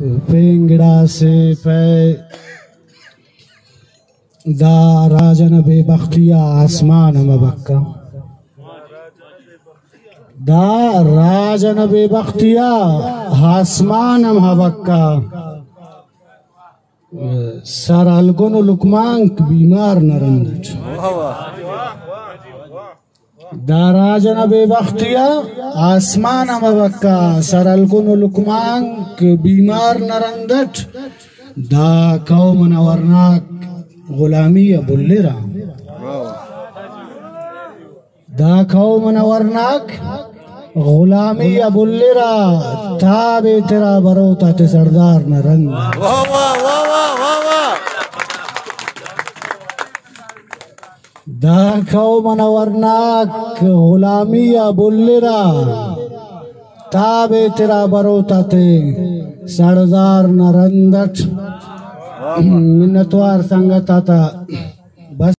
पेंगड़ा से पे दा राजन बेबख्तिया आसमान मबक्का, दा राजन बेबख्तिया आसमान मबक्का, सर अलगुन लुकमांक बीमार नरंदट, दा राजन बेबख्तिया आसमान मबक्का, सर अलगुन लुकमांक बीमार नरंदट, दा कौम नवरनाक गुलामी बुल्लेरा, दा कौम नवरनाक गुलामी बुल्लेरा, ताबे तेरा बरोता ते सरदार न रंग, दा कौम नवरनाक गुलामी बुल्लेरा, ताबे तेरा बरोता ते सरदार न रंगट। मिन्नतवार संगत आता बस।